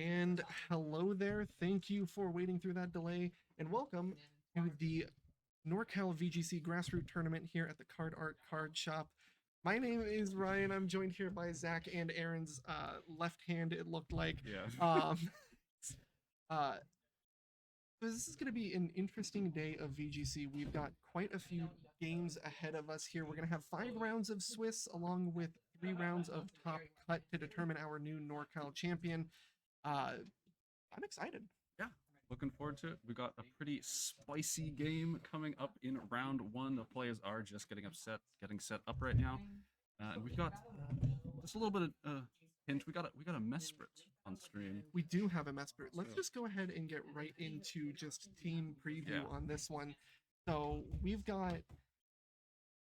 And hello there. Thank you for waiting through that delay, and welcome to the NorCal VGC Grassroots Tournament here at the CardArt Card Shop. My name is Ryan. I'm joined here by Zach and Aaron's left hand, it looked like. Yeah. Uh, this is going to be an interesting day of VGC. We've got quite a few games ahead of us here. We're going to have 5 rounds of Swiss along with 3 rounds of Top Cut to determine our new NorCal champion. I'm excited. Yeah, looking forward to it. We got a pretty spicy game coming up in round 1. The players are just getting set up right now, and we've got just a little bit of hint. We got a Mesprit on stream. We do have a Mesprit. Let's just go ahead and get right into just team preview on this one. So we've got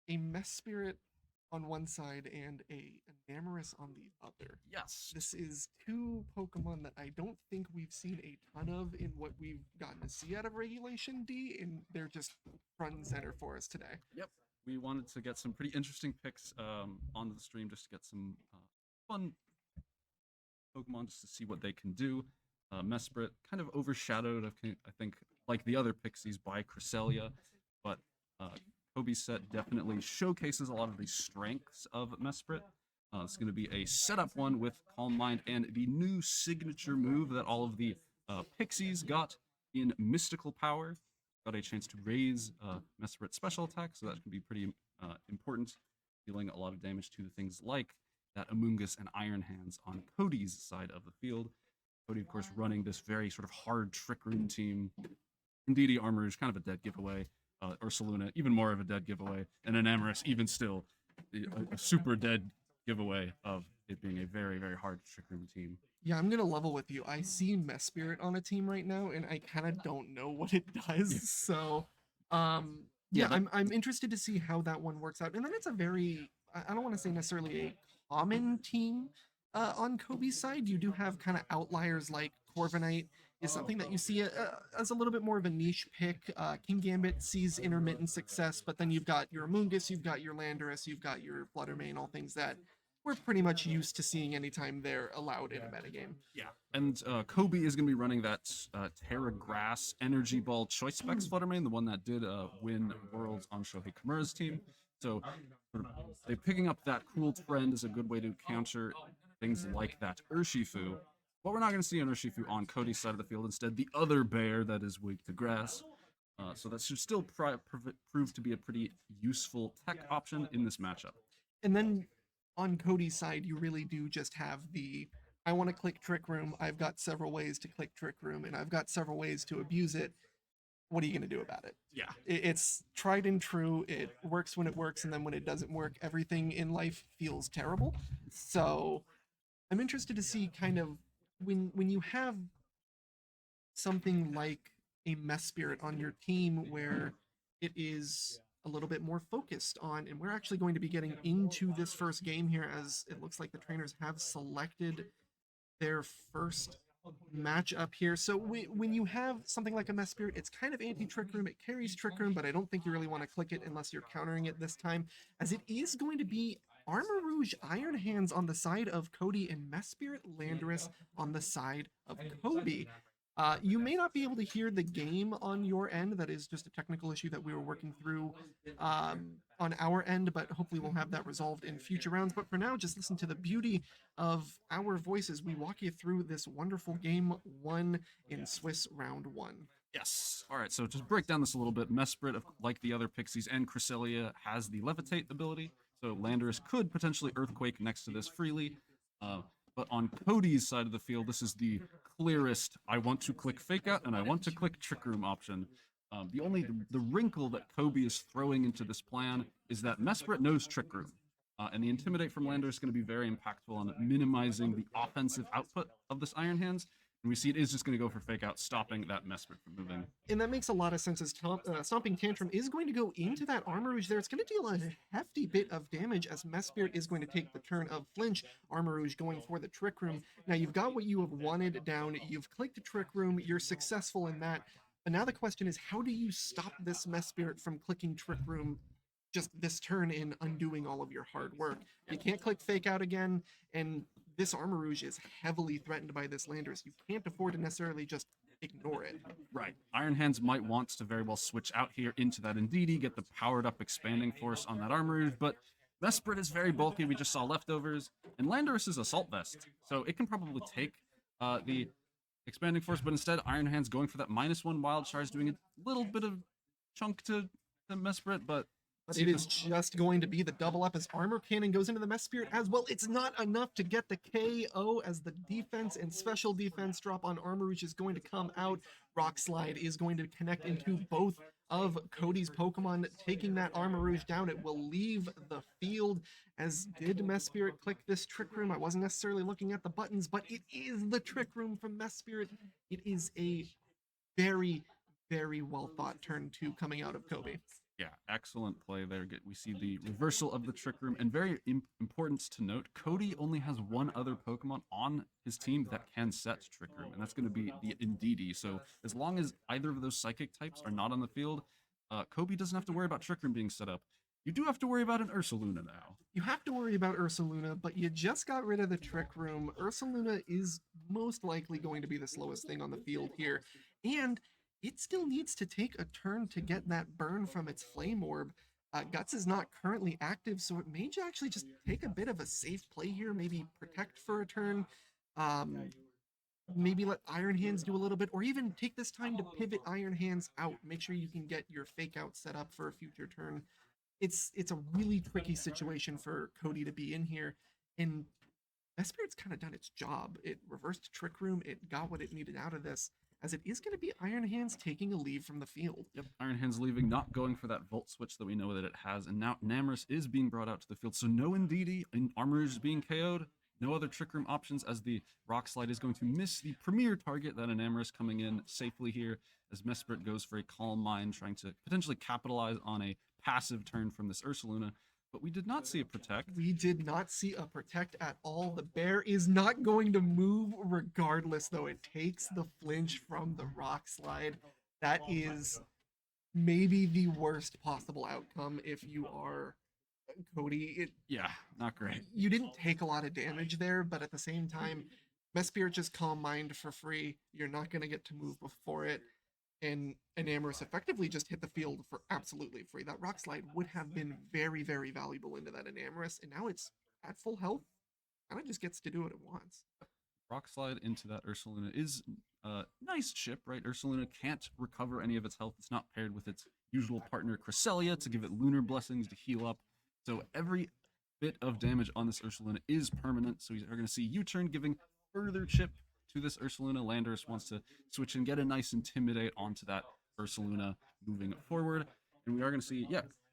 a Mesprit on one side and a Enamorus on the other. Yes. This is 2 Pokemon that I don't think we've seen a ton of in what we've gotten to see out of Regulation D, and they're just front and center for us today. Yep. We wanted to get some pretty interesting picks onto the stream just to get some fun Pokemon just to see what they can do. Mesprit kind of overshadowed, I think, like the other Pixies by Cresselia, but Kobe's set definitely showcases a lot of the strengths of Mesprit. It's going to be a setup one with Calm Mind and the new signature move that all of the Pixies got in Mystical Power. Got a chance to raise Mesprit's special attack, so that can be pretty important, dealing a lot of damage to things like that Amoonguss and Iron Hands on Cody's side of the field. Cody, of course, running this very sort of hard Trick Room team. Indeedee, Armarouge, kind of a dead giveaway. Ursaluna, even more of a dead giveaway. And Enamorus, even still, a super dead giveaway of it being a very, very hard Trick Room team. Yeah, I'm going to level with you. I see Mesprit on a team right now, and I kind of don't know what it does. So, I'm interested to see how that one works out. And then it's a very, I don't want to say necessarily a common team on Kobe's side. You do have kind of outliers like Corviknight is something that you see as a little bit more of a niche pick. Kingambit sees intermittent success, but then you've got your Amoonguss, you've got your Landorus, you've got your Flutter Mane, all things that we're pretty much used to seeing anytime they're allowed in a metagame. Yeah, and Kobe is going to be running that Terra Grass Energy Ball Choice Specs Flutter Mane, the one that did win Worlds on Shohei Kimura's team. So they're picking up that cool trend is a good way to counter things like that Urshifu. But we're not going to see an Urshifu on Cody's side of the field. Instead, the other bear that is weak to grass. So that should still prove to be a pretty useful tech option in this matchup. And then on Cody's side, you really do just have the, I want to click Trick Room. I've got several ways to click Trick Room, and I've got several ways to abuse it. What are you going to do about it? Yeah. It's tried and true. It works when it works, and then when it doesn't work, everything in life feels terrible. So I'm interested to see kind of when you have something like a Mesprit on your team where it is a little bit more focused on, and we're actually going to be getting into this first game here as it looks like the trainers have selected their first matchup here. So when you have something like a Mesprit, it's kind of anti-Trick Room. It carries Trick Room, but I don't think you really want to click it unless you're countering it this time, as it is going to be Armarouge Iron Hands on the side of Cody and Mesprit Landorus on the side of Kobe. You may not be able to hear the game on your end. That is just a technical issue that we were working through on our end, but hopefully we'll have that resolved in future rounds. But for now, just listen to the beauty of our voices. We walk you through this wonderful game 1 in Swiss round 1. Yes. All right, so just break down this a little bit. Mesprit, like the other Pixies and Cresselia, has the Levitate ability. So Landorus could potentially Earthquake next to this freely. But on Cody's side of the field, this is the clearest I want to click Fake Out and I want to click Trick Room option. The wrinkle that Kobe is throwing into this plan is that Mesprit knows Trick Room. And the Intimidate from Landorus is going to be very impactful on minimizing the offensive output of this Iron Hands. And we see it is just going to go for Fake Out, stopping that Mesprit from moving. And that makes a lot of sense as Stomping Tantrum is going to go into that Armarouge there. It's going to deal a hefty bit of damage as Mesprit is going to take the turn of Flinch. Armarouge going for the Trick Room. Now you've got what you have wanted down. You've clicked the Trick Room. You're successful in that. But now the question is, how do you stop this Mesprit from clicking Trick Room just this turn in undoing all of your hard work? You can't click Fake Out again, and this Armarouge is heavily threatened by this Landorus. You can't afford to necessarily just ignore it. Right. Iron Hands might want to very well switch out here into that Indeedee, get the powered up expanding force on that Armarouge, but Mesprit is very bulky. We just saw leftovers, and Landorus is Assault Vest, so it can probably take the expanding force, but instead Iron Hands going for that -1 wild charge, doing a little bit of chunk to Mesprit, but It is just going to be the double up as Armor Cannon goes into the Mesprit as well. It's not enough to get the KO as the defense and special defense drop on Armarouge is going to come out. Rock Slide is going to connect into both of Cody's Pokemon, taking that Armarouge down. It will leave the field, as did Mesprit click this Trick Room. I wasn't necessarily looking at the buttons, but it is the Trick Room from Mesprit. It is a very, very well thought turn 2 coming out of Kobe. Yeah, excellent play there. We see the reversal of the Trick Room, and very important to note, Cody only has one other Pokemon on his team that can set Trick Room, and that's going to be the Indeedee. So as long as either of those Psychic types are not on the field, Kobe doesn't have to worry about Trick Room being set up. You do have to worry about an Ursaluna now. You have to worry about Ursaluna, but you just got rid of the Trick Room. Ursaluna is most likely going to be the slowest thing on the field here, and it still needs to take a turn to get that burn from its Flame Orb. Guts is not currently active, so it may actually just take a bit of a safe play here, maybe protect for a turn, maybe let Iron Hands do a little bit, or even take this time to pivot Iron Hands out. Make sure you can get your Fake Out set up for a future turn. It's a really tricky situation for Cody to be in here, and Mesprit's kind of done its job. It reversed Trick Room, it got what it needed out of this, as it is going to be Iron Hands taking a leave from the field. Yep, Iron Hands leaving, not going for that Volt Switch that we know that it has, and now Enamorus is being brought out to the field, so no Indeedee, and Armarouge is being KO'd, no other Trick Room options, as the Rock Slide is going to miss the premier target, that Enamorus coming in safely here, as Mesprit goes for a Calm Mind, trying to potentially capitalize on a passive turn from this Ursaluna. But we did not see a Protect. We did not see a Protect at all. The bear is not going to move regardless, though. It takes the flinch from the Rock Slide. That is maybe the worst possible outcome if you are Cody. Yeah, not great. You didn't take a lot of damage there, but at the same time, Mesprit just Calm Mind for free. You're not going to get to move before it. And Enamorus effectively just hit the field for absolutely free. That Rock Slide would have been very, very valuable into that Enamorus, and now it's at full health. Kind of just gets to do what it wants. Rock Slide into that Ursaluna is a nice chip, right? Ursaluna can't recover any of its health. It's not paired with its usual partner Cresselia to give it Lunar Blessings to heal up. So every bit of damage on this Ursaluna is permanent. So you're going to see U-turn giving further chip to this Ursaluna. Landorus wants to switch and get a nice Intimidate onto that Ursaluna moving forward. And we are going to see,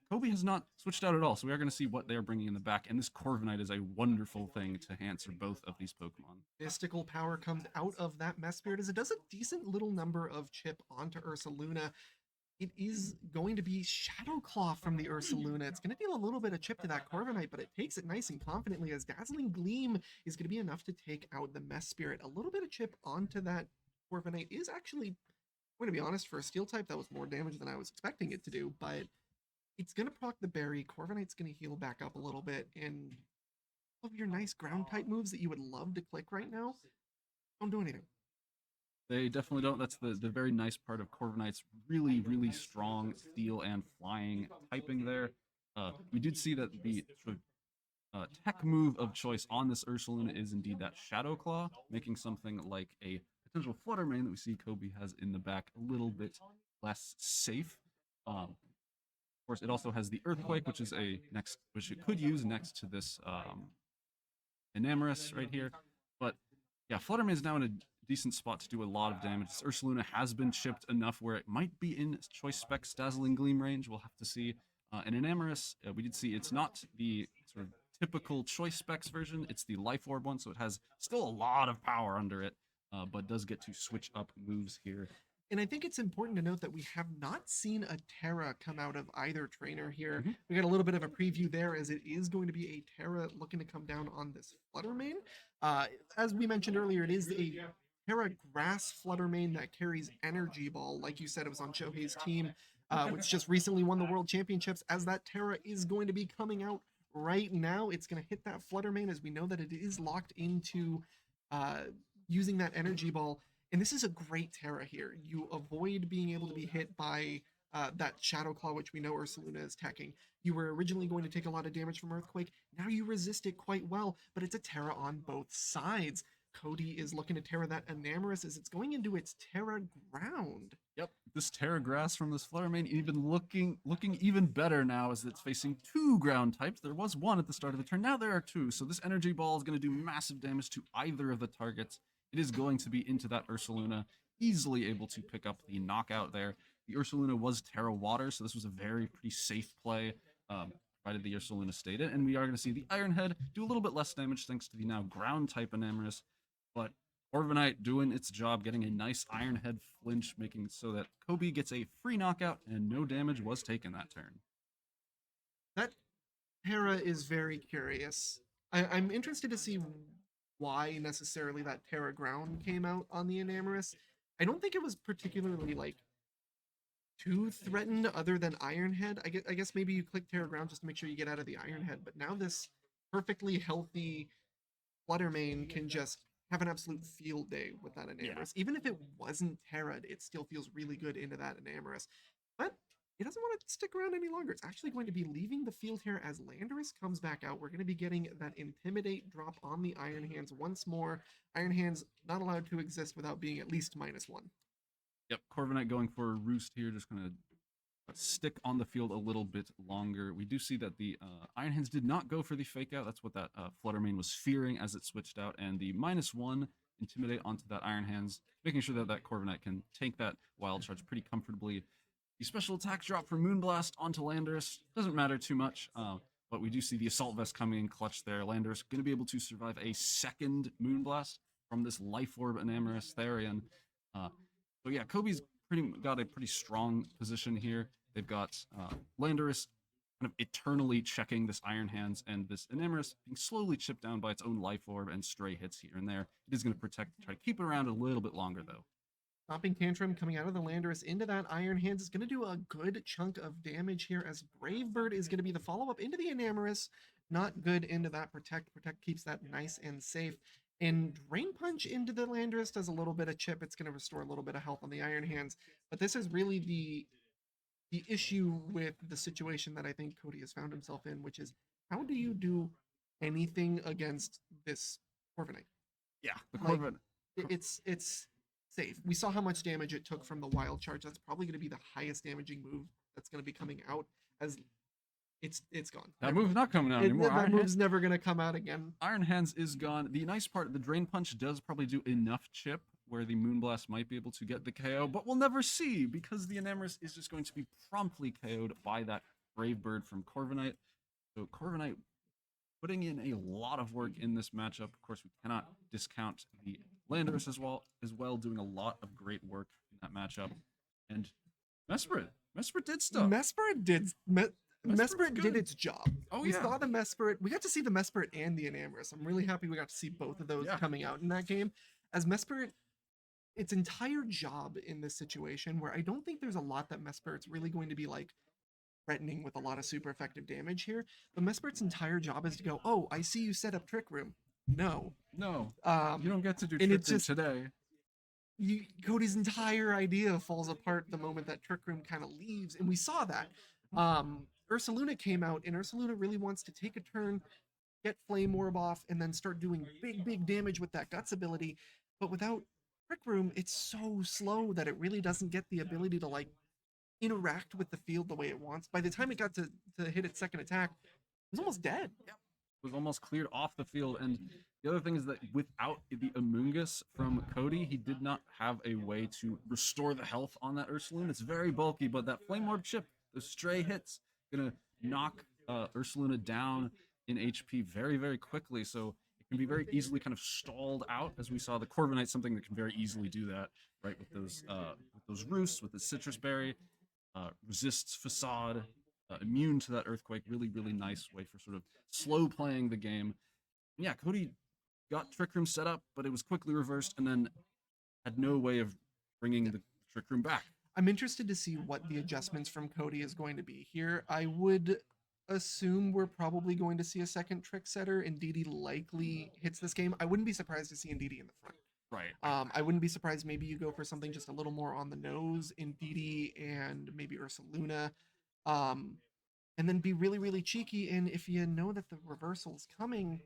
Kobe has not switched out at all. So we are going to see what they are bringing in the back. And this Corviknight is a wonderful thing to answer both of these Pokemon. Mystical power comes out of that Mesprit as it does a decent little number of chip onto Ursaluna. It is going to be Shadow Claw from the Ursaluna. It's going to deal a little bit of chip to that Corviknight, but it takes it nice and confidently, as Dazzling Gleam is going to be enough to take out the Mesprit. A little bit of chip onto that Corviknight is actually, I'm going to be honest, for a Steel type, that was more damage than I was expecting it to do, but it's going to proc the Berry. Corviknight's going to heal back up a little bit, and all of your nice ground type moves that you would love to click right now don't do anything. They definitely don't. That's the very nice part of Corviknight's really, really strong steel and flying typing there. We did see that the sort of tech move of choice on this Ursaluna is indeed that Shadow Claw, making something like a potential Flutter Mane that we see Kobe has in the back a little bit less safe. Of course, it also has the Earthquake, which is which it could use next to this Enamorus right here. But yeah, Flutter Mane is now in a decent spot to do a lot of damage. This Ursaluna has been chipped enough where it might be in Choice Specs Dazzling Gleam range. We'll have to see. And Enamorus, we did see it's not the sort of typical Choice Specs version. It's the Life Orb one, so it has still a lot of power under it, but does get to switch up moves here. And I think it's important to note that we have not seen a Terra come out of either trainer here. We got a little bit of a preview there, as it is going to be a Terra looking to come down on this Flutter Mane. As we mentioned earlier, it is a Terra Grass Flutter Mane that carries Energy Ball. Like you said, it was on Shohei's team, which just recently won the World Championships, as that Terra is going to be coming out Right now, it's going to hit that Flutter Mane, as we know that it is locked into uh, using that Energy Ball. And this is a great Terra here. You avoid being able to be hit by that Shadow Claw, which we know Ursaluna is teching. You were originally going to take a lot of damage from Earthquake. Now you resist it quite well, but it's a Terra on both sides. Cody is looking to Terra that Enamorus as it's going into its Terra Ground. Yep, this Terra Grass from this Flutter Mane even looking even better now as it's facing 2 ground types. There was 1 at the start of the turn, now there are 2. So this Energy Ball is going to do massive damage to either of the targets. It is going to be into that Ursaluna, easily able to pick up the knockout there. The Ursaluna was Terra Water, so this was a pretty safe play, provided the Ursaluna stayed in. And we are going to see the Iron Head do a little bit less damage thanks to the now ground type Enamorus. But Corviknight doing its job, getting a nice Iron Head flinch, making so that Kobe gets a free knockout and no damage was taken that turn. That Terra is very curious. I'm interested to see why necessarily that Terra Ground came out on the Enamorus. I don't think it was particularly like too threatened other than Iron Head. I guess maybe you click Terra Ground just to make sure you get out of the Iron Head, but now this perfectly healthy Flutter Mane can just have an absolute field day with that Enamorus. Even if it wasn't Terra'd, it still feels really good into that Enamorus. But it doesn't want to stick around any longer. It's actually going to be leaving the field here as Landorus comes back out. We're going to be getting that Intimidate drop on the Iron Hands once more. Iron Hands not allowed to exist without being at least -1. Yep, Corviknight going for a roost here, just going to stick on the field a little bit longer. We do see that the Iron Hands did not go for the fake out. That's what that Flutter Mane was fearing as it switched out. And the -1 Intimidate onto that Iron Hands, making sure that that Corviknight can take that Wild Charge pretty comfortably. The special attack drop from Moonblast onto Landorus doesn't matter too much, but we do see the Assault Vest coming in clutch there. Landorus going to be able to survive a second Moonblast from this Life Orb Enamorus-Therian. So yeah, Kobe's got a pretty strong position here. They've got Landorus kind of eternally checking this Iron Hands, and this Enamorus being slowly chipped down by its own Life Orb and stray hits here and there. It is going to try to keep it around a little bit longer, though. Stomping Tantrum coming out of the Landorus into that Iron Hands is going to do a good chunk of damage here, as Brave Bird is going to be the follow-up into the Enamorus. Not good into that Protect. Protect keeps that nice and safe. And Drain Punch into the Landorus does a little bit of chip. It's going to restore a little bit of health on the Iron Hands. But this is really the issue with the situation that I think Cody has found himself in, which is how do you do anything against this Corviknight? Yeah, the Corviknight. It's safe. We saw how much damage it took from the Wild Charge. That's probably going to be the highest damaging move that's going to be coming out, as it's gone. That move's not coming out anymore. That move's never going to come out again. Iron Hands is gone. The nice part, the Drain Punch does probably do enough chip where the Moonblast might be able to get the KO, but we'll never see because the Enamorus is just going to be promptly KO'd by that Brave Bird from Corviknight. So Corviknight putting in a lot of work in this matchup. Of course, we cannot discount the Landorus as well, doing a lot of great work in that matchup. And Mesprit did stuff. Mesprit did its job. Oh, we yeah. saw the Mesprit. We got to see the Mesprit and the Enamorus. I'm really happy we got to see both of those coming out in that game. As Mesprit, its entire job in this situation, where I don't think there's a lot that Mesprit's really going to be like threatening with a lot of super effective damage here. But Mesprit's entire job is to go, oh, I see you set up Trick Room. No. You don't get to do Trick Room today. Cody's entire idea falls apart the moment that Trick Room kind of leaves, and we saw that. Ursaluna came out, and Ursaluna really wants to take a turn, get Flame Orb off, and then start doing big damage with that Guts ability. But without Trick Room, it's so slow that it really doesn't get the ability to like interact with the field the way it wants. By the time it got to hit its second attack, it was almost dead. Yep. It was almost cleared off the field. And the other thing is that without the Amoonguss from Cody, he did not have a way to restore the health on that Ursaluna. It's very bulky, but that Flame Orb chip, those stray hits, gonna knock Ursaluna down in HP very quickly. So it can be very easily kind of stalled out, as we saw the Corviknight, something that can very easily do that, right? With those roosts, with the Citrus Berry, resists Facade, immune to that Earthquake. Really nice way for sort of slow playing the game. And yeah, Cody got Trick Room set up, but it was quickly reversed and then had no way of bringing the Trick Room back. I'm interested to see what the adjustments from Cody is going to be here. I would assume we're probably going to see a second trick setter. Indeedee likely hits this game. I wouldn't be surprised to see Indeedee in the front. Right. I wouldn't be surprised maybe you go for something just a little more on the nose, Indeedee and maybe Ursaluna. Um, and then be really, really cheeky. And if you know that the reversal's coming,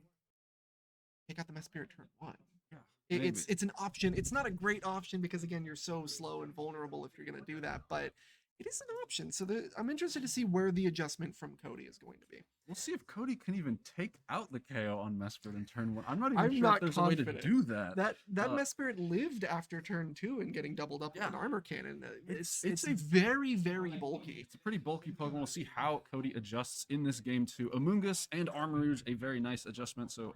take out the Mesprit turn 1. Yeah. It's an option. It's not a great option because again, you're so slow and vulnerable if you're gonna do that, but it is an option. So I'm interested to see where the adjustment from Cody is going to be. We'll see if Cody can even take out the KO on Mesprit in turn 1. I'm not even I'm sure not if there's a way to confident. do that. That Mesprit lived after turn 2 and getting doubled up with an armor cannon. It's a very, very bulky. It's a pretty bulky Pokemon. We'll see how Cody adjusts in this game to Amoonguss and Armarouge, a very nice adjustment. So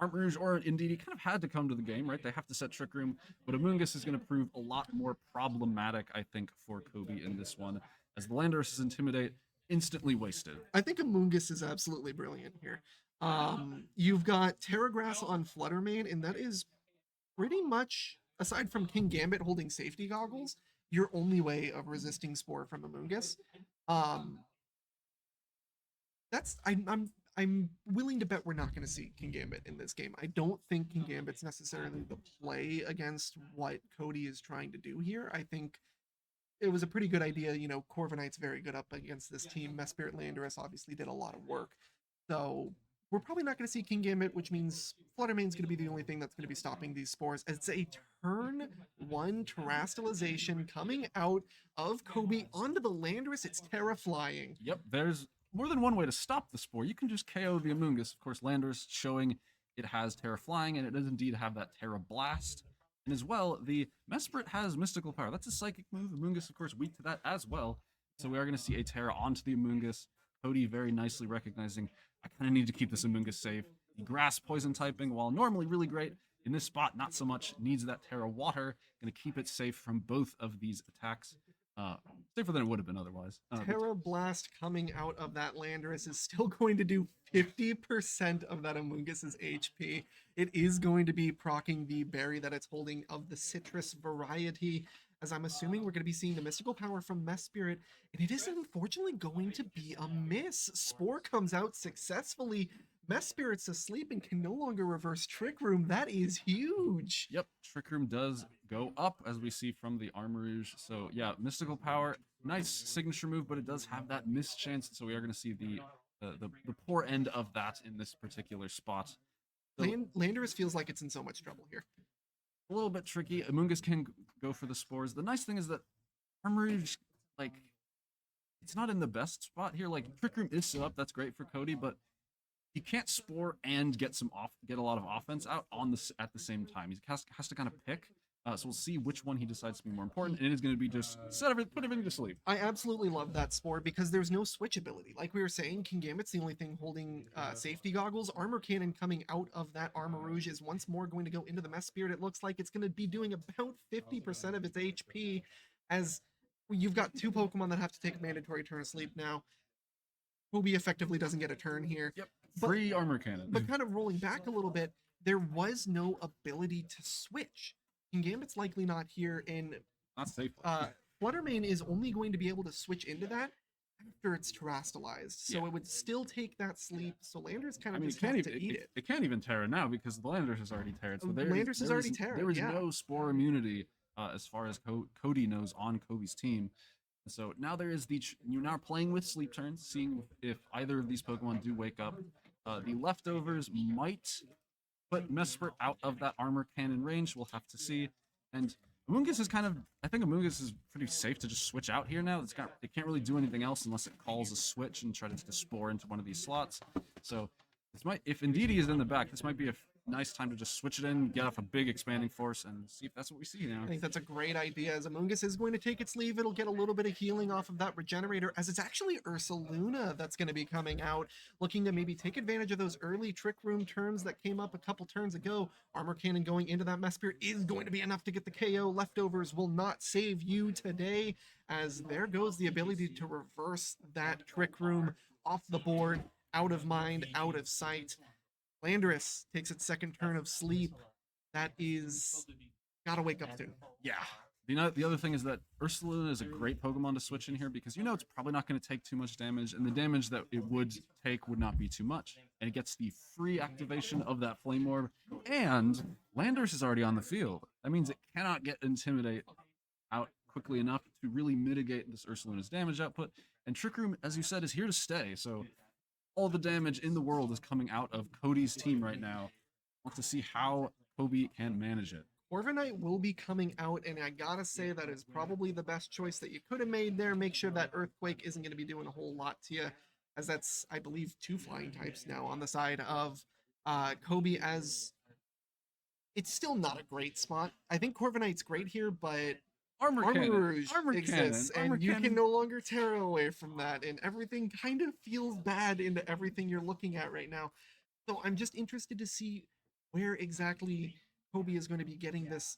Armarouge or Indeedee kind of had to come to the game, right? They have to set Trick Room, but Amoonguss is going to prove a lot more problematic, I think, for Kobe in this one, as the Landorus is Intimidate, instantly wasted. I think Amoonguss is absolutely brilliant here. You've got Terragrass on Flutter Mane, and that is pretty much, aside from Kingambit holding safety goggles, your only way of resisting Spore from Amoonguss. I'm willing to bet we're not going to see Kingambit in this game. I don't think Kingambit's necessarily the play against what Cody is trying to do here. I think it was a pretty good idea. You know, Corviknight's very good up against this team. Mesprit Landorus obviously did a lot of work. So we're probably not going to see Kingambit, which means Flutter Mane's going to be the only thing that's going to be stopping these spores. It's a turn 1 terastallization coming out of Kobe onto the Landorus. It's Terraflying. Yep, there's more than one way to stop the Spore. You can just KO the Amoonguss. Of course, Landorus showing it has Terra Flying, and it does indeed have that Terra Blast. And as well, the Mesprit has Mystical Power. That's a Psychic move. Amoonguss, of course, weak to that as well. So we are going to see a Terra onto the Amoonguss. Cody very nicely recognizing, I kind of need to keep this Amoonguss safe. The Grass Poison typing, while normally really great, in this spot, not so much. Needs that Terra Water. Going to keep it safe from both of these attacks. Safer than it would have been otherwise. Terra Blast coming out of that Landorus is still going to do 50% of that Amoonguss's HP. It is going to be proccing the berry that it's holding of the citrus variety, as I'm assuming we're going to be seeing the Mystical Power from Mesprit, and it is unfortunately going to be a miss. Spore comes out successfully. Mespirit's asleep and can no longer reverse Trick Room. That is huge. Yep, Trick Room does go up, as we see from the Armarouge. So yeah, Mystical Power, nice signature move, but it does have that miss chance. So we are going to see the poor end of that in this particular spot. So, Landorus feels like it's in so much trouble here. A little bit tricky. Amoonguss can go for the spores. The nice thing is that Armarouge, like, it's not in the best spot here. Like, Trick Room is still up. That's great for Cody, but he can't spore and get a lot of offense out at the same time. He has to kind of pick. So we'll see which one he decides to be more important, and it is going to be just put everything to sleep. I absolutely love that Spore because there's no switch ability. Like we were saying, Kingambit's the only thing holding safety goggles. Armor Cannon coming out of that Armarouge is once more going to go into the Mesprit. It looks like it's going to be doing about 50% of its HP, as you've got 2 Pokemon that have to take mandatory turn of sleep now. Kobe effectively doesn't get a turn here. Yep, free Armor Cannon. But kind of rolling back a little bit, there was no ability to switch. Kingambit's likely not here, and not safe. Flutter Mane is only going to be able to switch into that after it's terastallized. So it would still take that sleep. So Landorus kind of just has to eat it. It can't even Terra now because the Landorus is already Terra. So Landorus is already Terra. There is no Spore immunity as far as Cody knows on Kobe's team. So now there is you're now playing with sleep turns, seeing if either of these Pokemon do wake up. The leftovers might put Mesprit out of that Armor Cannon range. We'll have to see. And Amoonguss is I think Amoonguss is pretty safe to just switch out here now. It can't really do anything else unless it calls a switch and tries to spore into one of these slots. So if Indeedee is in the back, this might be a nice time to just switch it in, get off a big expanding force, and see if that's what we see now. I think that's a great idea. As Amoonguss is going to take its leave, it'll get a little bit of healing off of that regenerator, as it's actually Ursaluna that's going to be coming out, looking to maybe take advantage of those early Trick Room turns that came up a couple turns ago. Armor Cannon going into that Mesprit is going to be enough to get the KO. Leftovers will not save you today, as there goes the ability to reverse that Trick Room off the board, out of mind, out of sight. Landorus takes its second turn of sleep. That is gotta wake up soon. Yeah. The other thing is that Ursaluna is a great Pokemon to switch in here because it's probably not going to take too much damage, and the damage that it would take would not be too much. And it gets the free activation of that Flame Orb, and Landorus is already on the field. That means it cannot get Intimidate out quickly enough to really mitigate this Ursaluna's damage output. And Trick Room, as you said, is here to stay, so all the damage in the world is coming out of Cody's team right now. Want to see how Kobe can manage it. Corviknight will be coming out, and I gotta say that is probably the best choice that you could have made there. Make sure that Earthquake isn't going to be doing a whole lot to you, as that's, I believe, 2 flying types now on the side of Kobe, as it's still not a great spot. I think Corviknight's great here, but Armarouge exists, and you can no longer tear away from that, and everything kind of feels bad into everything you're looking at right now. So I'm just interested to see where exactly Kobe is going to be getting this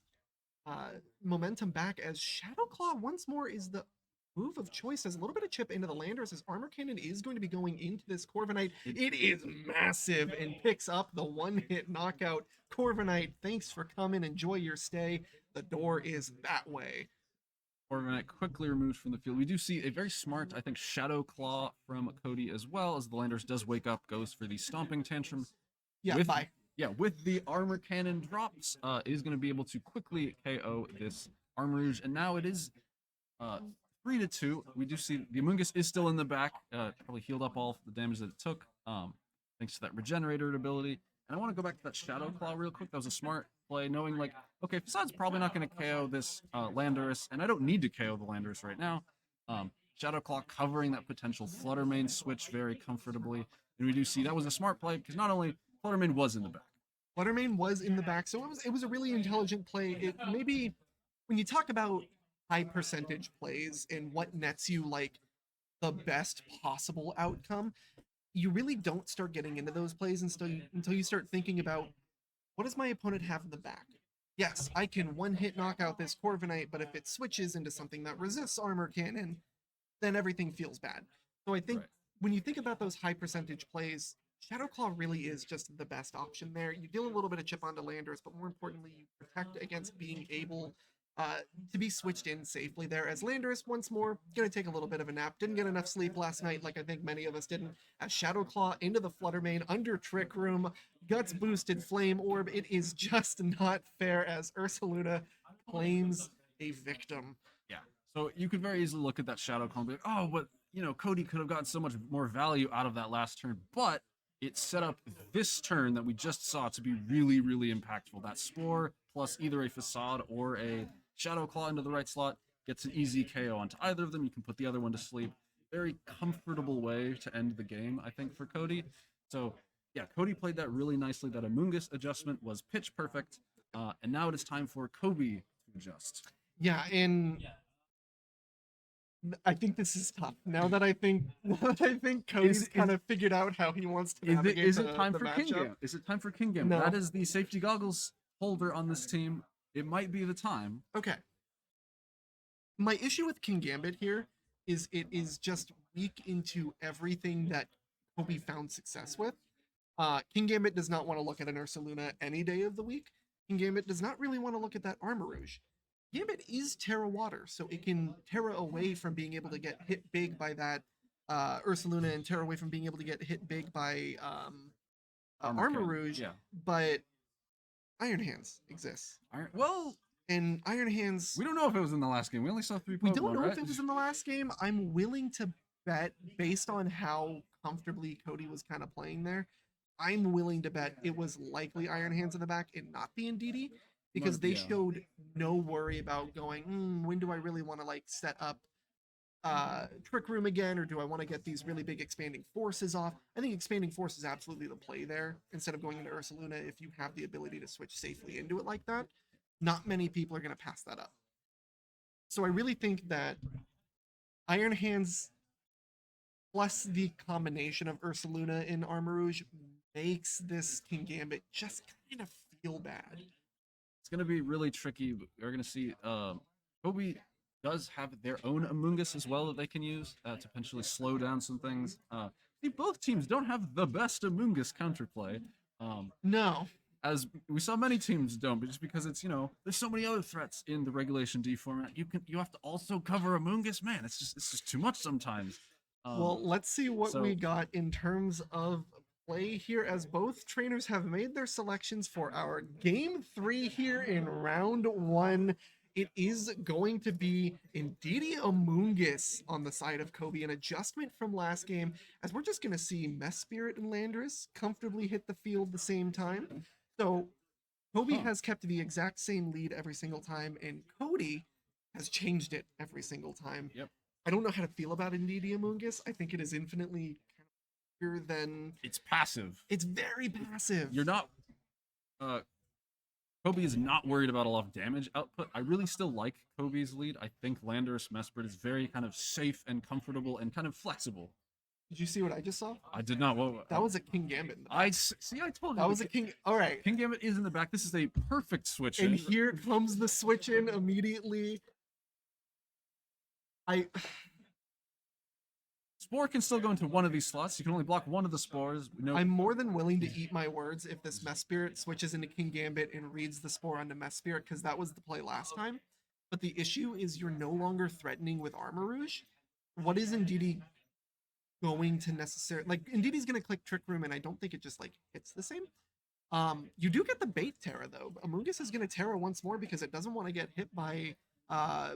momentum back, as Shadow Claw once more is the move of choice. As a little bit of chip into the Landorus, as Armor Cannon is going to be going into this Corviknight. It is massive and picks up the one-hit knockout. Corviknight, thanks for coming. Enjoy your stay. The door is that way. Corviknight quickly removed from the field. We do see a very smart, I think, Shadow Claw from Cody as well, as the Landorus does wake up, goes for the Stomping Tantrum. Yeah, bye. Yeah, with the Armor Cannon drops, is going to be able to quickly KO this Armarouge, and now it is 3-2. We do see the Amoonguss is still in the back, probably healed up all the damage that it took, thanks to that Regenerator ability. And I want to go back to that Shadow Claw real quick. That was a smart play, knowing like, okay, Facade's probably not going to KO this Landorus, and I don't need to KO the Landorus right now. Shadow Claw covering that potential Flutter Mane switch very comfortably, and we do see that was a smart play because not only Flutter Mane was in the back. Flutter Mane was in the back, so it was a really intelligent play. It maybe when you talk about high percentage plays and what nets you like the best possible outcome, you really don't start getting into those plays until you start thinking about, what does my opponent have in the back? Yes, I can one-hit knock out this Corviknight, but if it switches into something that resists Armor Cannon, then everything feels bad. So I think when you think about those high percentage plays, Shadow Claw really is just the best option there. You deal a little bit of chip onto Landorus, but more importantly, you protect against being able to be switched in safely there, as Landorus, once more, going to take a little bit of a nap. Didn't get enough sleep last night, like I think many of us didn't. As Shadow Claw into the Flutter Mane, under Trick Room, Guts boosted Flame Orb. It is just not fair, as Ursaluna claims a victim. Yeah, so you could very easily look at that Shadow Claw and be like, oh, but, Cody could have gotten so much more value out of that last turn, but it set up this turn that we just saw to be really, really impactful. That Spore plus either a Facade or a Shadow Claw into the right slot gets an easy KO onto either of them. You can put the other one to sleep. Very comfortable way to end the game, I think, for Cody. So, yeah, Cody played that really nicely. That Amoonguss adjustment was pitch perfect. And now it is time for Kobe to adjust. Yeah, and I think this is tough. Now that I think Cody's kind of figured out how he wants to navigate Is it time for matchup. Kingambit? Is it time for Kingambit? No. That is the safety goggles holder on this team. It might be the time. Okay. My issue with Kingambit here is it is just weak into everything that Kobe found success with. Kingambit does not want to look at an Ursaluna any day of the week. Kingambit does not really want to look at that Armarouge. Gambit is Terra Water, so it can Terra away from being able to get hit big by that Ursaluna, and Terra away from being able to get hit big by Armarouge. Yeah. But Iron Hands exists. And Iron Hands... We don't know if it was in the last game. We only saw 3 Pokemon, We don't know right? if it was in the last game. I'm willing to bet, based on how comfortably Cody was kind of playing there, I'm willing to bet it was likely Iron Hands in the back and not the Indeedee, because they showed no worry about going, when do I really want to like set up Trick Room again, or do I want to get these really big Expanding Forces off? I think Expanding Force is absolutely the play there, instead of going into Ursaluna, if you have the ability to switch safely into it like that. Not many people are going to pass that up. So I really think that Iron Hands plus the combination of Ursaluna and Armarouge makes this Kingambit just kind of feel bad. It's going to be really tricky. We're going to see Kobe does have their own Amoonguss as well that they can use to potentially slow down some things. Both teams don't have the best Amoonguss counterplay. No. as we saw many teams don't, but just because it's, there's so many other threats in the Regulation D format. You have to also cover Amoonguss. Man, it's just too much sometimes. Well, let's see what we so- got in terms of play here, as both trainers have made their selections for our game 3 here in round 1. It is going to be Indeedee-Amoonguss on the side of Kobe, an adjustment from last game, as we're just going to see Mesprit and Landorus comfortably hit the field the same time. So Kobe has kept the exact same lead every single time, and Cody has changed it every single time. Yep. I don't know how to feel about Indeedee-Amoonguss. I think it is infinitely kind of weaker than. It's passive. It's very passive. You're not. Kobe is not worried about a lot of damage output. I really still like Kobe's lead. I think Landorus Mesprit is very kind of safe and comfortable and kind of flexible. Did you see what I just saw? I did not. What, That was a Kingambit. I see. I told you That was a King. All right. Kingambit is in the back. This is a perfect switch. And in. here comes the switch in immediately. Spore can still go into one of these slots. You can only block one of the spores. No, I'm more than willing to eat my words if this Mesprit switches into Kingambit and reads the Spore onto Mesprit, because that was the play last time. But the issue is you're no longer threatening with Armarouge. What is Indeedee going to necessarily... Like, Indeedee's going to click Trick Room, and I don't think it just, like, hits the same. You do get the bait Terra, though. Amoonguss is going to Terra once more because it doesn't want to get hit by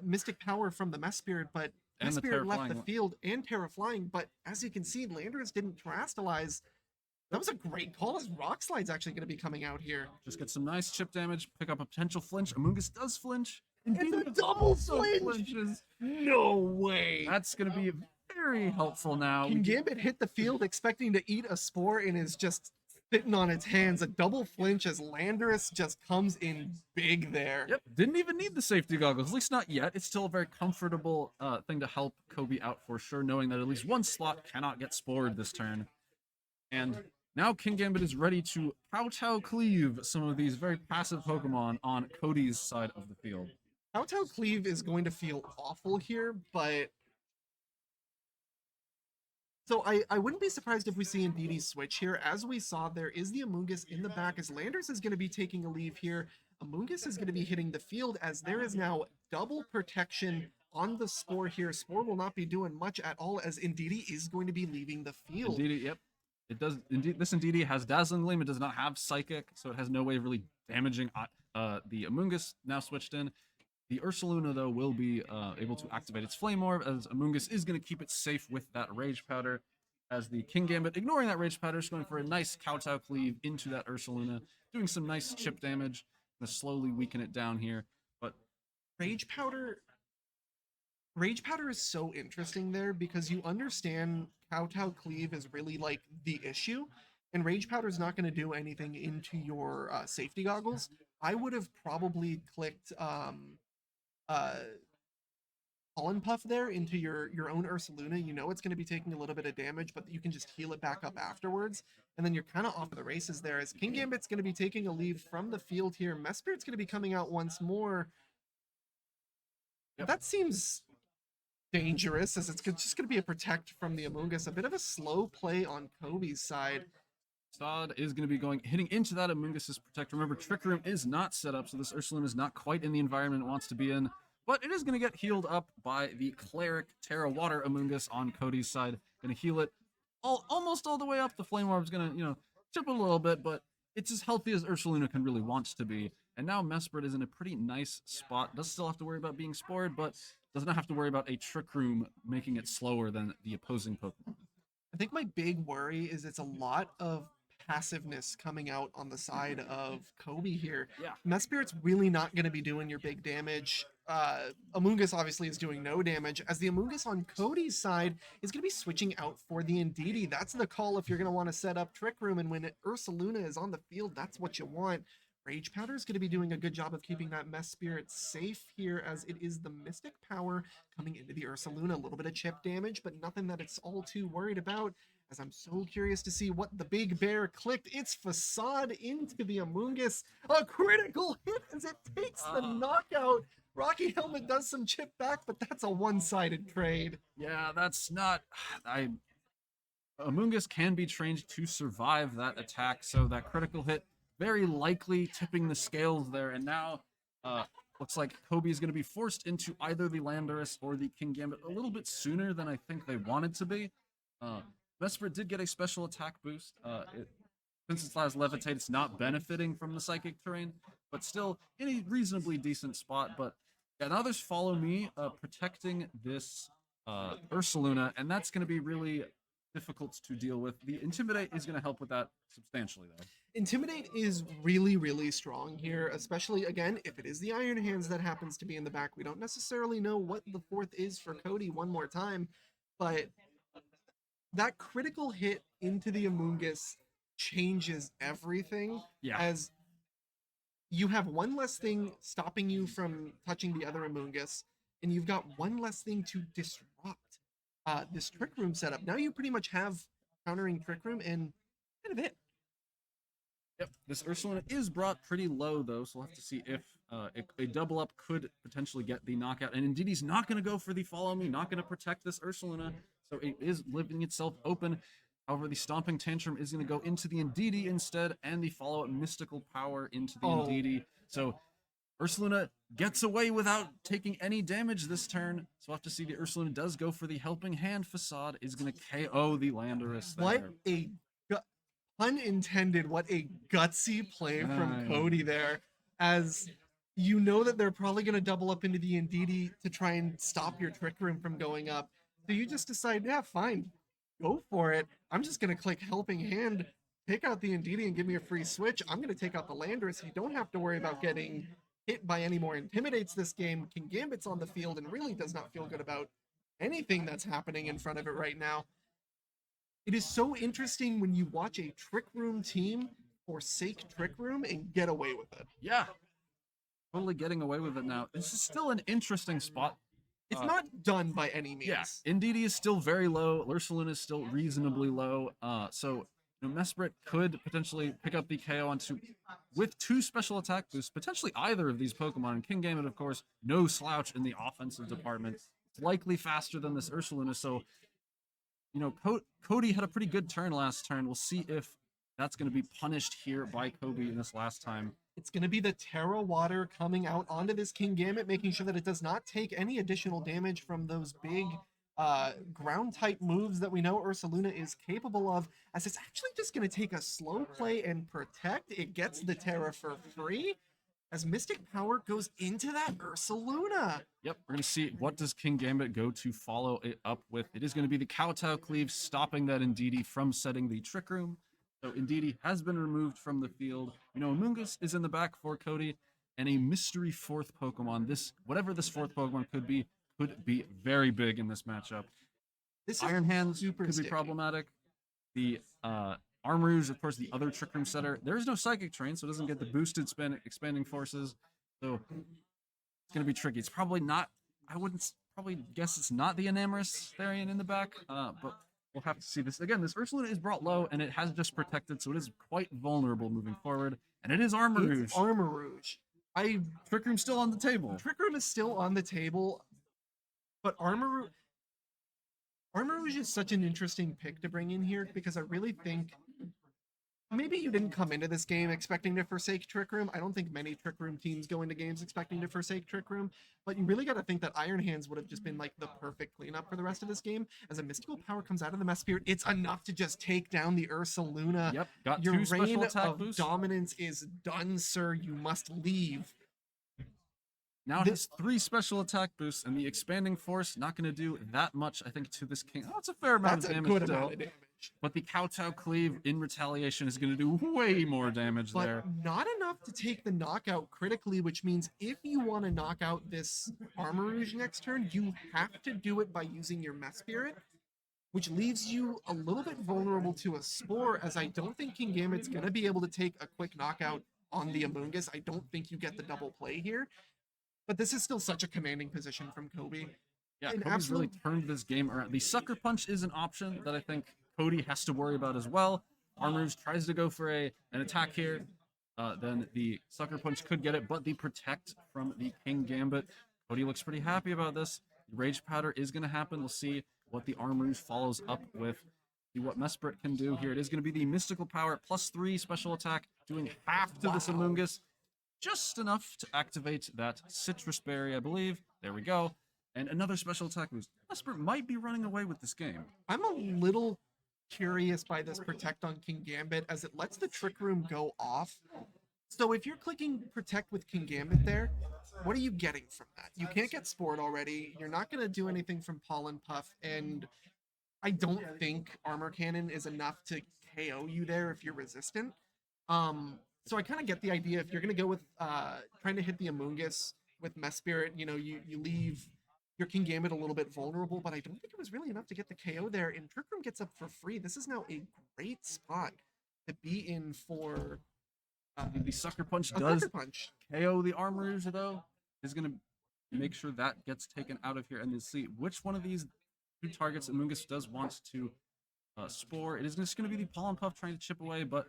Mystic Power from the Mesprit, but And the Mesprit left Terra the Flying. field and Terra Flying, but as you can see, Landorus didn't terrestrialize. That was a great call, as Rock Slide's actually going to be coming out here. just get some nice chip damage. Pick up a potential flinch. Amoonguss does flinch. It's a double also flinch! flinches. No way! That's going to be very helpful now. Kingambit hit the field expecting to eat a Spore and is just sitting on its hands. A double flinch as Landorus just comes in big there. Yep, didn't even need the safety goggles, at least not yet. It's still a very comfortable thing to help Kobe out for sure, knowing that at least one slot cannot get spored this turn. And now Kingambit is ready to kowtow cleave some of these very passive Pokemon on Cody's side of the field. Kowtow Cleave is going to feel awful here, but... So I wouldn't be surprised if we see Indeedee switch here. As we saw, there is the Amoonguss in the back, as Landorus is going to be taking a leave here. Amoonguss is going to be hitting the field, as there is now double protection on the Spore here. Spore will not be doing much at all, as Indeedee is going to be leaving the field. Indeedee, yep. It does. Indeed, this Indeedee has Dazzling Gleam. It does not have Psychic, so it has no way of really damaging the Amoonguss now switched in. The Ursaluna, though, will be able to activate its Flame Orb, as Amoonguss is going to keep it safe with that Rage Powder, as the Kingambit, ignoring that Rage Powder, is going for a nice kowtow cleave into that Ursaluna, doing some nice chip damage. Going to slowly weaken it down here, but Rage Powder is so interesting there, because you understand Kowtow Cleave is really like the issue, and Rage Powder is not going to do anything into your safety goggles. I would have probably clicked Pollen Puff there into your own Ursaluna. You know it's going to be taking a little bit of damage, but you can just heal it back up afterwards, and then you're kind of off to the races there, as Kingambit's going to be taking a leave from the field here. Mesprit's going to be coming out once more. Yep. That seems dangerous, as it's just going to be a protect from the Amoonguss. A bit of a slow play on Kobe's side. Sod is going to be hitting into that Amoonguss's protect. Remember, Trick Room is not set up, so this Ursaluna is not quite in the environment it wants to be in. But it is going to get healed up by the Cleric Terra Water Amoonguss on Cody's side. Going to heal it almost all the way up. The Flame Orb is going to, chip it a little bit, but it's as healthy as Ursaluna can really want to be. And now Mesprit is in a pretty nice spot. Does still have to worry about being spored, but does not have to worry about a Trick Room making it slower than the opposing Pokemon. I think my big worry is it's a lot of passiveness coming out on the side of Kobe here. Yeah. Mesprit's really not going to be doing your big damage. Amoonguss obviously is doing no damage, as the Amoonguss on Cody's side is going to be switching out for the Indeedee. That's the call if you're going to want to set up Trick Room, and when Ursaluna is on the field, that's what you want. Rage Powder is going to be doing a good job of keeping that Mesprit safe here, as it is the Mystic Power coming into the Ursaluna. A little bit of chip damage, but nothing that it's all too worried about, as I'm so curious to see what the big bear clicked. It's Facade into the Amoonguss. A critical hit as it takes the knockout. Rocky Helmet does some chip back, but that's a one-sided trade. Yeah, that's not... Amoonguss can be trained to survive that attack, so that critical hit very likely tipping the scales there. And now looks like Kobe is going to be forced into either the Landorus or the Kingambit a little bit sooner than I think they wanted to be. Mesprit did get a special attack boost. Since its last Levitate, it's not benefiting from the Psychic terrain, but still in a reasonably decent spot. But yeah, now there's Follow Me protecting this Ursaluna, and that's going to be really difficult to deal with. The Intimidate is going to help with that substantially, though. Intimidate is really, really strong here, especially, again, if it is the Iron Hands that happens to be in the back. We don't necessarily know what the fourth is for Cody one more time, but that critical hit into the Amoonguss changes everything. Yeah. As you have one less thing stopping you from touching the other Amoonguss, and you've got one less thing to disrupt this Trick Room setup. Now you pretty much have countering Trick Room and kind of it. Yep, this Ursaluna is brought pretty low, though, so we'll have to see if a double up could potentially get the knockout. And Indeedee's not going to go for the Follow Me, not going to protect this Ursaluna, so it is leaving itself open. However, the Stomping Tantrum is going to go into the Indeedee instead, and the follow-up Mystical Power into the Indeedee. So Ursaluna gets away without taking any damage this turn. So we'll have to see the Ursaluna does go for the Helping Hand Facade, is going to KO the Landorus there. What a pun intended, what a gutsy play from Cody there, as you know that they're probably going to double up into the Indeedee to try and stop your Trick Room from going up. So you just decide, yeah, fine, go for it. I'm just going to click Helping Hand, take out the Indeedee and give me a free switch. I'm going to take out the Landorus. You don't have to worry about getting hit by any more Intimidates this game. Kingambit's on the field and really does not feel good about anything that's happening in front of it right now. It is so interesting when you watch a Trick Room team forsake Trick Room and get away with it. Yeah, totally getting away with it now. This is still an interesting spot. It's not done by any means. Yeah, Indeedee is still very low. Ursaluna is still reasonably low. So Mesprit could potentially pick up the KO onto with 2 special attack boosts, potentially either of these Pokemon. And Kingambit, of course, no slouch in the offensive department. It's likely faster than this Ursaluna. So, Cody had a pretty good turn last turn. We'll see if that's going to be punished here by Kobe in this last time. It's going to be the Terra Water coming out onto this Kingambit, making sure that it does not take any additional damage from those big ground-type moves that we know Ursaluna is capable of, as it's actually just going to take a slow play and protect. It gets the Terra for free, as Mystic Power goes into that Ursaluna. Yep, we're going to see what does Kingambit go to follow it up with. It is going to be the Kowtow Cleave, stopping that Indeedee from setting the Trick Room. So Indeedee has been removed from the field. Amoonguss is in the back for Cody, and a mystery 4th Pokemon. Whatever this 4th Pokemon could be very big in this matchup. This Iron Hands super could be sticky. problematic. The Armarouge, of course, the other Trick Room setter. There is no Psychic Terrain, so it doesn't get the boosted expanding forces. So it's going to be tricky. It's probably not, I wouldn't probably guess it's not the Enamorus-Therian in the back, but we'll have to see this. Again, this Ursaluna is brought low, and it has just protected, so it is quite vulnerable moving forward. And it is Armarouge. It's Armarouge. Trick Room's still on the table. Trick Room is still on the table, but Armarouge is such an interesting pick to bring in here, because I really think maybe you didn't come into this game expecting to forsake Trick Room. I don't think many Trick Room teams go into games expecting to forsake Trick Room, but you really got to think that Iron Hands would have just been like the perfect cleanup for the rest of this game. As a Mystical Power comes out of the Mesprit, it's enough to just take down the Ursaluna. Yep, got Your 2 special reign attack of boosts. dominance is done, sir. You must leave. Now it has 3 special attack boosts, and the expanding force not going to do that much, I think, to this king. Oh, it's a fair amount That's of a damage good still. amount of damage. But the Kowtow Cleave in retaliation is going to do way more damage But there. not enough to take the knockout critically, which means if you want to knock out this Armarouge next turn, you have to do it by using your Mesprit, which leaves you a little bit vulnerable to a Spore, as I don't think Kingambit's going to be able to take a quick knockout on the Amoonguss. I don't think you get the double play here. But this is still such a commanding position from Kobe. Yeah, An Kobe's really turned this game around. The Sucker Punch is an option that I think Cody has to worry about as well. Armarouge tries to go for an attack here. Then the Sucker Punch could get it, but the Protect from the Kingambit. Cody looks pretty happy about this. The Rage Powder is going to happen. We'll see what the Armarouge follows up with. See what Mesprit can do here. It is going to be the Mystical Power +3 special attack, doing half to this Amoonguss. Just enough to activate that Citrus Berry, I believe. There we go. And another special attack boost. Mesprit might be running away with this game. I'm a little curious by this Protect on Kingambit, as it lets the Trick Room go off. So if you're clicking Protect with Kingambit there, what are you getting from that? You can't get Sport already. You're not going to do anything from Pollen Puff, and I don't think Armor Cannon is enough to KO you there if you're resistant. So I kind of get the idea. If you're going to go with trying to hit the Amoonguss with Mesprit, you leave your Kingambit a little bit vulnerable, but I don't think it was really enough to get the KO there, and Trick Room gets up for free. This is now a great spot to be in for... the Sucker Punch does Sucker Punch. KO the Armarouge, though, is going to make sure that gets taken out of here, and then see which one of these two targets Amoonguss does want to Spore. It is just going to be the Pollen Puff trying to chip away, but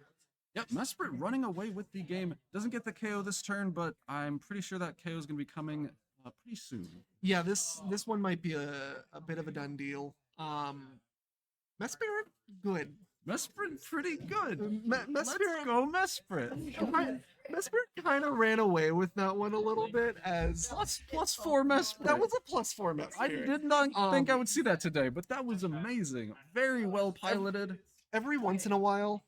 yep, Mesprit running away with the game. Doesn't get the KO this turn, but I'm pretty sure that KO is going to be coming pretty soon. Yeah, this one might be a bit of a done deal. Mesprit, good. Mesprit, pretty good. Mesprit, Let's go Mesprit. Mesprit kind of ran away with that one a little bit as +4 Mesprit. That was a +4 Mesprit. I did not think I would see that today, but that was amazing. Very well piloted. Every once in a while,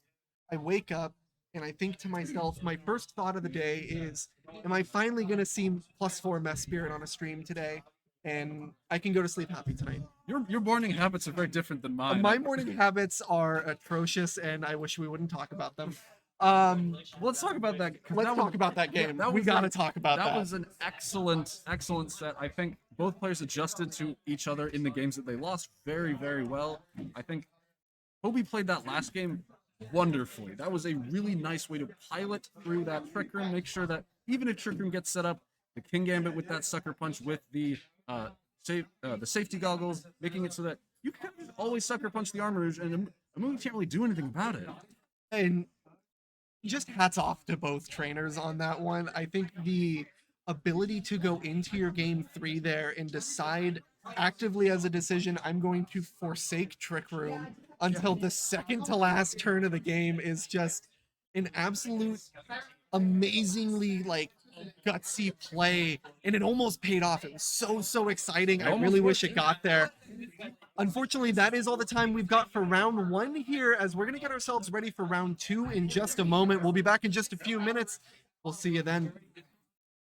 I wake up and I think to myself, my first thought of the day is, am I finally going to see +4 Mesprit on a stream today? And I can go to sleep happy tonight. Your morning habits are very different than mine. My morning habits are atrocious, and I wish we wouldn't talk about them. Let's talk about that. Let's talk about that game. Yeah, we got to talk about that. That was an excellent set. I think both players adjusted to each other in the games that they lost very, very well. I think Kobe played that last game wonderfully. That was a really nice way to pilot through that Trick Room, make sure that even if Trick Room gets set up, the Kingambit with that Sucker Punch with the safety goggles, making it so that you can always Sucker Punch the Armarouge, and Amoonguss can't really do anything about it. And just hats off to both trainers on that one. I think the ability to go into your game 3 there and decide actively as a decision, I'm going to forsake Trick Room until the second to last turn of the game is just an absolute amazingly gutsy play, and it almost paid off. It was so exciting. I really wish it got there. Unfortunately, that is all the time we've got for round 1 here, as we're going to get ourselves ready for round 2 in just a moment. We'll be back in just a few minutes. We'll see you then.